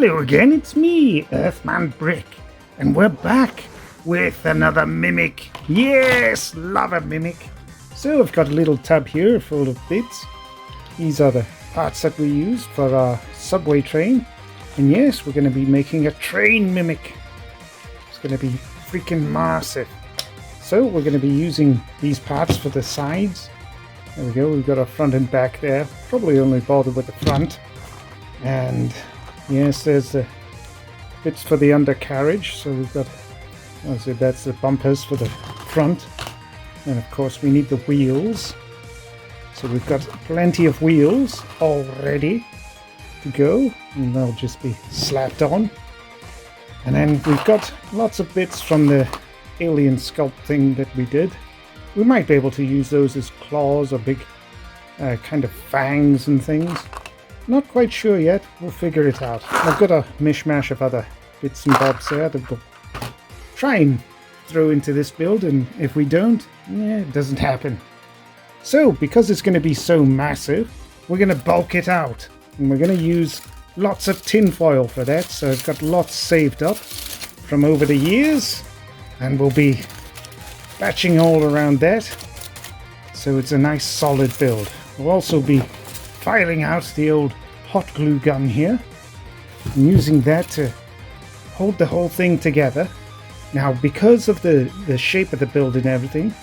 Hello again, it's me, earthmanbrick, and we're back with another mimic. Yes, love a mimic. So I've got a little tub here full of bits. These are the parts that we use for our subway train. And yes, we're going to be making a train mimic. It's going to be freaking massive. So we're going to be using these parts for the sides. There we go, we've got our front and back there. Probably only bothered with the front. And yes, there's the bits for the undercarriage. So we've got, that's the bumpers for the front. And of course we need the wheels. So we've got plenty of wheels all ready to go. And they'll just be slapped on. And then we've got lots of bits from the alien sculpt thing that we did. We might be able to use those as claws or big kind of fangs and things. Not quite sure yet. We'll figure it out. I've got a mishmash of other bits and bobs there that we'll try and throw into this build, and if we don't, it doesn't happen. So, because it's going to be so massive, we're going to bulk it out. And we're going to use lots of tin foil for that, so I've got lots saved up from over the years, and we'll be batching all around that, so it's a nice solid build. We'll also be filing out the old hot glue gun here and using that to hold the whole thing together. Now, because of the shape of the build and everything,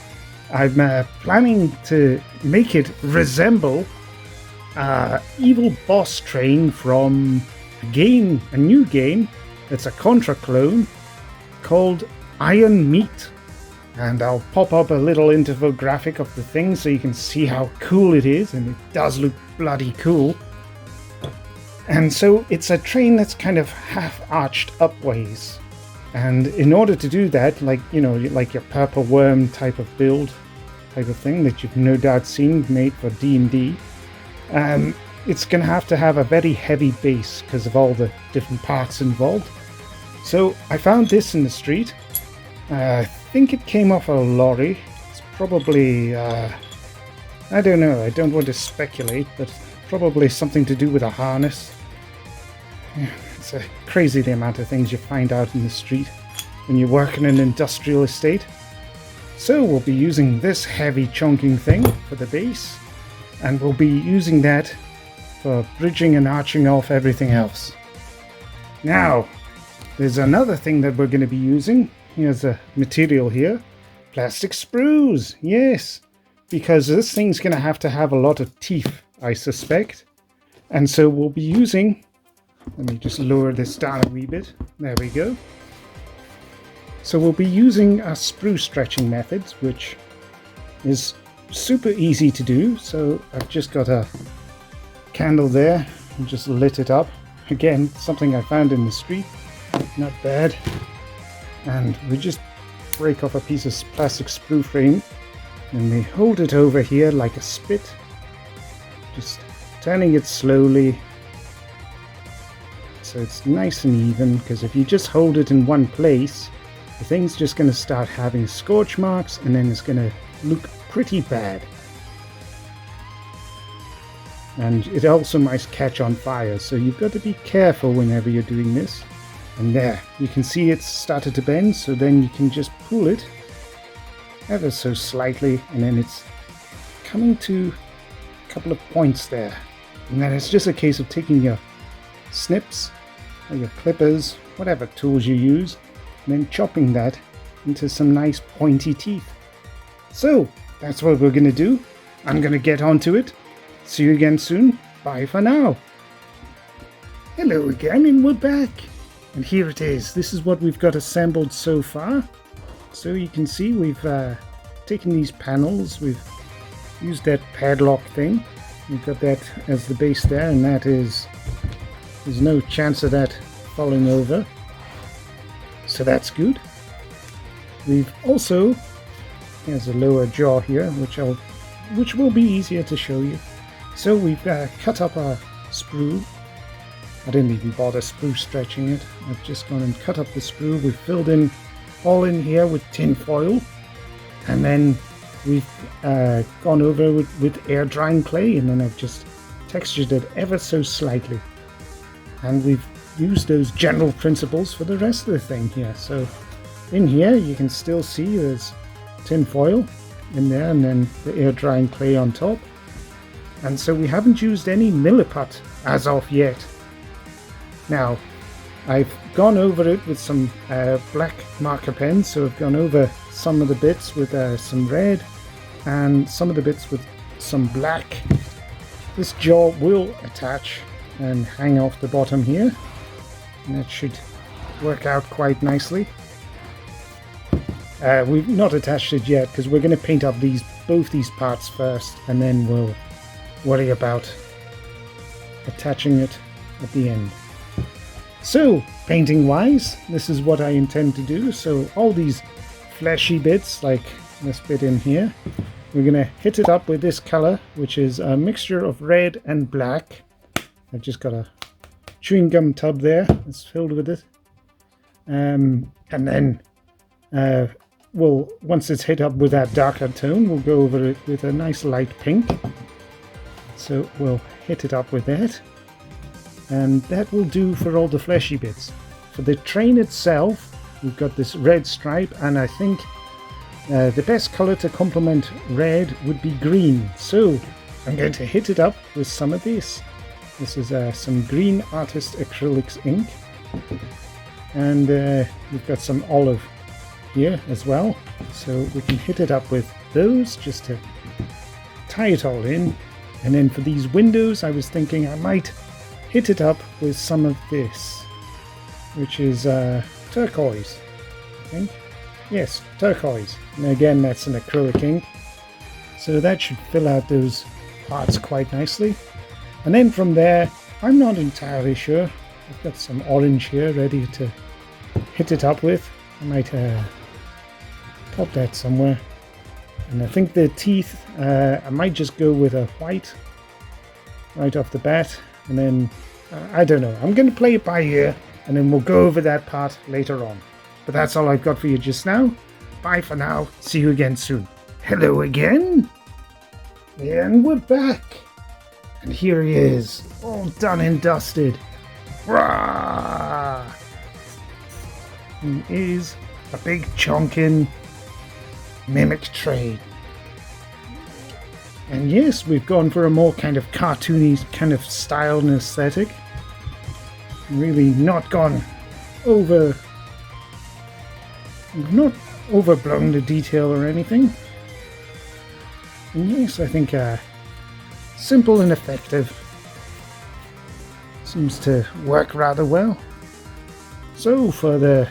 I'm planning to make it resemble evil boss train from a new game that's a Contra clone called Iron Meat. And I'll pop up a little infographic of the thing so you can see how cool it is, and it does look bloody cool. And so it's a train that's kind of half-arched upways. And in order to do that, like your purple worm type of build, type of thing that you've no doubt seen made for D&D, it's going to have a very heavy base because of all the different parts involved. So I found this in the street. I think it came off a lorry. It's probably, I don't know, I don't want to speculate, but probably something to do with a harness. It's crazy the amount of things you find out in the street when you work in an industrial estate. So we'll be using this heavy chunking thing for the base, and we'll be using that for bridging and arching off everything else. Now, there's another thing that we're going to be using. Here's a material here. Plastic sprues, yes. Because this thing's going to have a lot of teeth, I suspect. And so we'll be using... Let me just lower this down a wee bit. There we go. So we'll be using our sprue stretching methods, which is super easy to do. So I've just got a candle there and just lit it up. Again, something I found in the street. Not bad. And we just break off a piece of plastic sprue frame and we hold it over here like a spit, just turning it slowly so it's nice and even, because if you just hold it in one place, the thing's just going to start having scorch marks and then it's going to look pretty bad. And it also might catch on fire, so you've got to be careful whenever you're doing this. And there, you can see it's started to bend, so then you can just pull it ever so slightly, and then it's coming to a couple of points there. And then it's just a case of taking your snips, or your clippers, whatever tools you use, and then chopping that into some nice pointy teeth. So, that's what we're going to do. I'm going to get onto it. See you again soon. Bye for now. Hello again, and we're back. And here it is. This is what we've got assembled so far. So you can see we've taken these panels, we've used that padlock thing. We've got that as the base there, and there's no chance of that falling over. So that's good. We've also, here's a lower jaw here, which will be easier to show you. So we've cut up our sprue. I didn't even bother sprue stretching it. I've just gone and cut up the sprue. We've filled in all in here with tin foil. And then we've gone over with air drying clay, and then I've just textured it ever so slightly. And we've use those general principles for the rest of the thing here. So in here you can still see there's tin foil in there and then the air drying clay on top. And so we haven't used any milliput as of yet. Now I've gone over it with some black marker pens, so I've gone over some of the bits with some red and some of the bits with some black. This jaw will attach and hang off the bottom here, and that should work out quite nicely. We've not attached it yet because we're going to paint up both these parts first, and then we'll worry about attaching it at the end. So painting wise, this is what I intend to do. So all these fleshy bits, like this bit in here, we're going to hit it up with this color, which is a mixture of red and black. I've just got a chewing gum tub there that's filled with it. And then once it's hit up with that darker tone, we'll go over it with a nice light pink. So we'll hit it up with that. And that will do for all the fleshy bits. For the train itself, we've got this red stripe, and I think the best color to complement red would be green. So I'm going to hit it up with some of this. This is some green artist acrylics ink, and we've got some olive here as well. So we can hit it up with those just to tie it all in. And then for these windows, I was thinking I might hit it up with some of this, which is turquoise, I think. Yes, turquoise. And again, that's an acrylic ink. So that should fill out those parts quite nicely. And then from there, I'm not entirely sure. I've got some orange here ready to hit it up with. I might pop that somewhere. And I think the teeth, I might just go with a white right off the bat. And then, I don't know. I'm going to play it by ear, and then we'll go over that part later on. But that's all I've got for you just now. Bye for now. See you again soon. Hello again. And we're back. And here he is, all done and dusted. Rah! He is a big chonkin mimic train. And yes, we've gone for a more kind of cartoony kind of style and aesthetic. Really not gone over... not overblown the detail or anything. And yes, I think simple and effective. Seems to work rather well. So for the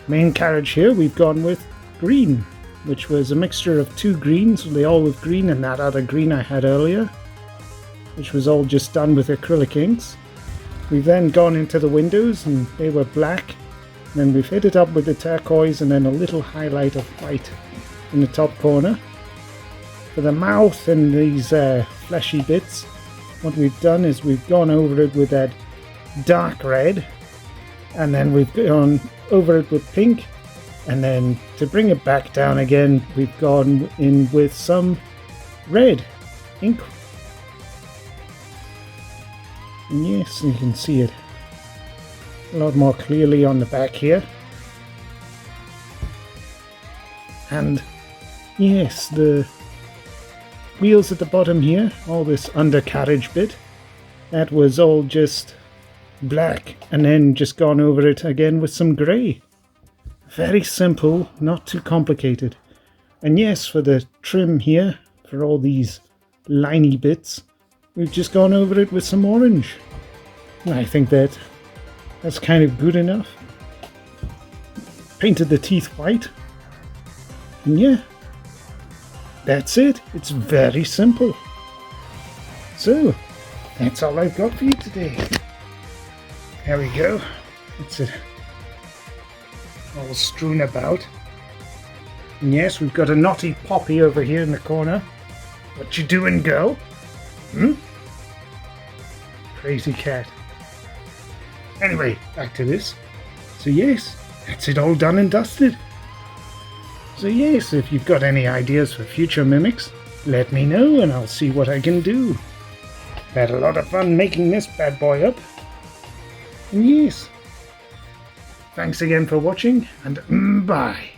main carriage here, we've gone with green, which was a mixture of two greens, the olive green and that other green I had earlier, which was all just done with acrylic inks. We've then gone into the windows, and they were black. Then we've hit it up with the turquoise and then a little highlight of white in the top corner. For the mouth and these fleshy bits, what we've done is we've gone over it with that dark red, and then we've gone over it with pink, and then to bring it back down again, we've gone in with some red ink. And yes, you can see it a lot more clearly on the back here. And yes, the wheels at the bottom here, all this undercarriage bit, that was all just black, and then just gone over it again with some grey. Very simple, not too complicated. And yes, for the trim here, for all these liney bits, we've just gone over it with some orange. And I think that's kind of good enough. Painted the teeth white. And yeah, that's it. It's very simple. So, that's all I've got for you today. There we go. That's it. All strewn about. And yes, we've got a naughty Poppy over here in the corner. What you doing, girl? Crazy cat. Anyway, back to this. So yes, that's it all done and dusted. So yes, if you've got any ideas for future mimics, let me know and I'll see what I can do. Had a lot of fun making this bad boy up. And yes, thanks again for watching, and bye.